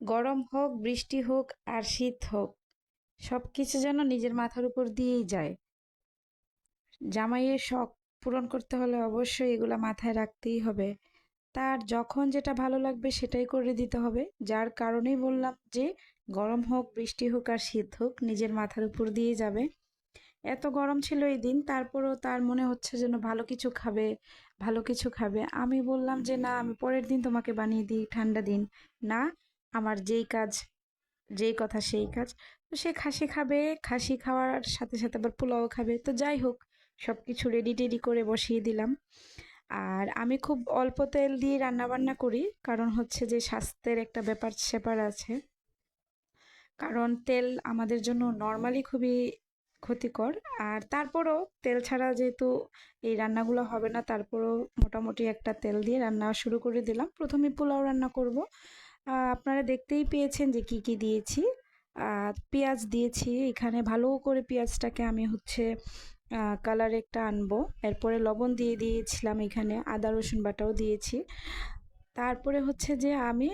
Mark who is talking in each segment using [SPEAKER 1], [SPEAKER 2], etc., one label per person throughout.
[SPEAKER 1] গরম হোক, বৃষ্টি হোক আর শীত হোক, সবকিছু যেন নিজের মাথার উপর দিয়েই যায়। জামাইয়ের শখ পূরণ করতে হলে অবশ্যই এগুলা মাথায় রাখতেই হবে। তার যখন যেটা ভালো লাগবে সেটাই করে দিতে হবে। যার কারণেই বললাম যে গরম হোক, বৃষ্টি হোক আর শীত হোক, নিজের মাথার উপর দিয়ে যাবে। এত গরম ছিল এই দিন, তারপরেও তার মনে হচ্ছে যেন ভালো কিছু খাবে, ভালো কিছু খাবে। আমি বললাম যে না, আমি পরের দিন তোমাকে বানিয়ে দিই ঠান্ডা দিন। না, আমার যেই কাজ, যেই কথা সেই কাজ। তো সে খাসি খাবে, খাসি খাওয়ার সাথে সাথে আবার পোলাও খাবে। তো যাই হোক, সবকিছু রেডি টেডি করে বসিয়ে দিলাম। আর আমি খুব অল্প তেল দিয়ে রান্না বান্না করি, কারণ হচ্ছে যে স্বাস্থ্যের একটা ব্যাপার স্যাপার আছে। কারণ তেল আমাদের জন্য নর্মালি খুবই ক্ষতিকর। আর তারপরও তেল ছাড়া যেহেতু এই রান্নাগুলো হবে না, তারপরও মোটামুটি একটা তেল দিয়ে রান্না শুরু করে দিলাম। প্রথমে পোলাও রান্না করব। আপনারা দেখতেই পেয়েছেন যে কি কি দিয়েছি। পেঁয়াজ দিয়েছি এখানে, ভালো করে পেঁয়াজটাকে আমি হচ্ছে কালার একটা আনবো। এরপরে লবণ দিয়ে দিয়েছিলাম, এখানে আদা রসুন বাটাও দিয়েছি। তারপরে হচ্ছে যে আমি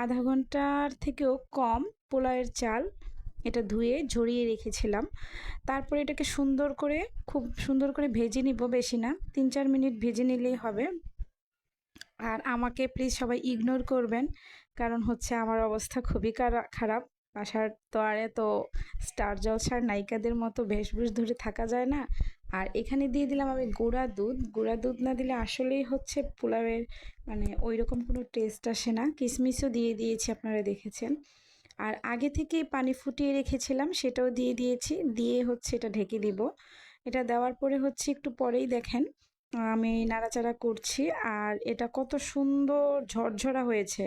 [SPEAKER 1] আধা ঘন্টার থেকেও কম পোলাওয়ের চাল এটা ধুয়ে ঝরিয়ে রেখেছিলাম। তারপরে এটাকে সুন্দর করে, খুব সুন্দর করে ভেজে নিব, বেশি না, 3-4 মিনিট ভেজে নিলেই হবে। আর আমাকে প্লিজ সবাই ইগনোর করবেন, কারণ হচ্ছে আমার অবস্থা খুবই খারাপ। বাসার তো আর এত স্টার জলসার নায়িকাদের মতো বেশভূষ ধরে থাকা যায় না। আর এখানে দিয়ে দিলাম আমি গুঁড়া দুধ। গুঁড়া দুধ না দিলে আসলেই হচ্ছে পোলাওয়ের মানে ওই রকম কোনো টেস্ট আসে না। কিশমিশও দিয়ে দিয়েছি, আপনারা দেখেছেন। আর আগে থেকেই পানি ফুটিয়ে রেখেছিলাম, সেটাও দিয়ে দিয়েছি। দিয়ে হচ্ছে এটা ঢেকে দিব। এটা দেওয়ার পরে হচ্ছে একটু পরেই দেখেন আমি নাড়াচাড়া করছি, আর এটা কত সুন্দর ঝরঝরা হয়েছে।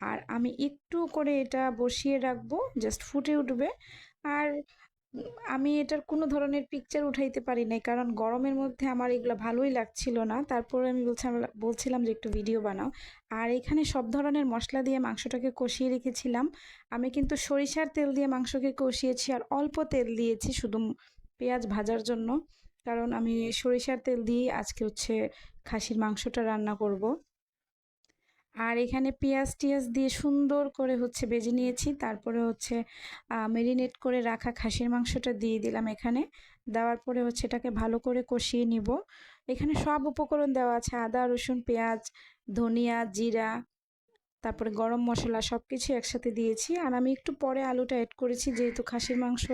[SPEAKER 1] আর আমি একটু করে এটা বসিয়ে রাখবো, জাস্ট ফুটে উঠবে। আর আমি এটার কোনো ধরনের পিকচার উঠাইতে পারি নাই, কারণ গরমের মধ্যে আমার এগুলো ভালোই লাগছিল না। তারপরে আমি বলছিলাম যে একটু ভিডিও বানাও। আর এখানে সব ধরনের মশলা দিয়ে মাংসটাকে কষিয়ে রেখেছিলাম। আমি কিন্তু সরিষার তেল দিয়ে মাংসকে কষিয়েছি, আর অল্প তেল দিয়েছি শুধু পেঁয়াজ ভাজার জন্য। কারণ আমি সরিষার তেল দিয়েই আজকে হচ্ছে খাসির মাংসটা রান্না করব। আর এখানে পেঁয়াজ টিয়াজ দিয়ে সুন্দর করে হচ্ছে ভেজে নিয়েছি। তারপরে হচ্ছে মেরিনেট করে রাখা খাসির মাংসটা দিয়ে দিলাম এখানে। দেওয়ার পরে হচ্ছে এটাকে ভালো করে কষিয়ে নিব। এখানে সব উপকরণ দেওয়া আছে, আদা রসুন পেঁয়াজ, ধনিয়া জিরা, তারপরে গরম মশলা, সব কিছু একসাথে দিয়েছি। আর আমি একটু পরে আলুটা অ্যাড করেছি, যেহেতু খাসির মাংস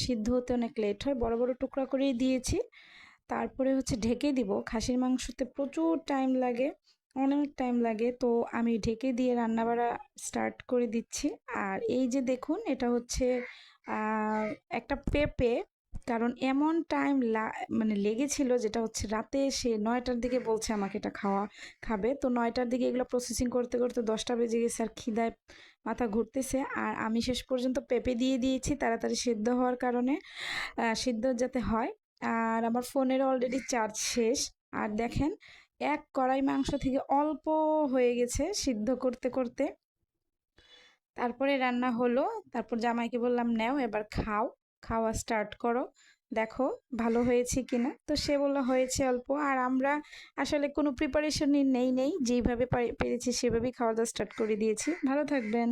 [SPEAKER 1] সিদ্ধ হতে অনেক লেট হয়, বড় বড় টুকরা করেই দিয়েছি। তারপরে হচ্ছে ঢেকে দিব। খাসির মাংসতে প্রচুর টাইম লাগে, অনেক টাইম লাগে। তো আমি ঢেকে দিয়ে রান্না বাড়া স্টার্ট করে দিচ্ছি। আর এই যে দেখুন, এটা হচ্ছে আহ, একটা পেঁপে। কারণ এমন টাইম মানে লেগেছিল, যেটা হচ্ছে রাতে সে 9টার দিকে বলছে আমাকে এটা খাবে। তো 9টার দিকে এগুলো প্রসেসিং করতে করতে 10টা বেজে গেছে, আর খিদায় মাথা ঘুরতেছে। আর আমি শেষ পর্যন্ত পেঁপে দিয়ে দিয়েছি তাড়াতাড়ি সিদ্ধ হওয়ার কারণে, সিদ্ধ যাতে হয়। আর আমার ফোনের অলরেডি চার্জ শেষ। আর দেখেন, এক কড়াই মাংস থেকে অল্প হয়ে গেছে সিদ্ধ করতে করতে। তারপরে রান্না হলো। তারপর জামাইকে বললাম, নাও এবার খাও, খাওয়া স্টার্ট করো, দেখো ভালো হয়েছে কিনা। তো সে বললো হয়েছে অল্প। আর আমরা আসলে কোনো প্রিপারেশনই নেই যেইভাবে পেরেছি সেভাবেই খাওয়া দাওয়া স্টার্ট করে দিয়েছি। ভালো থাকবেন।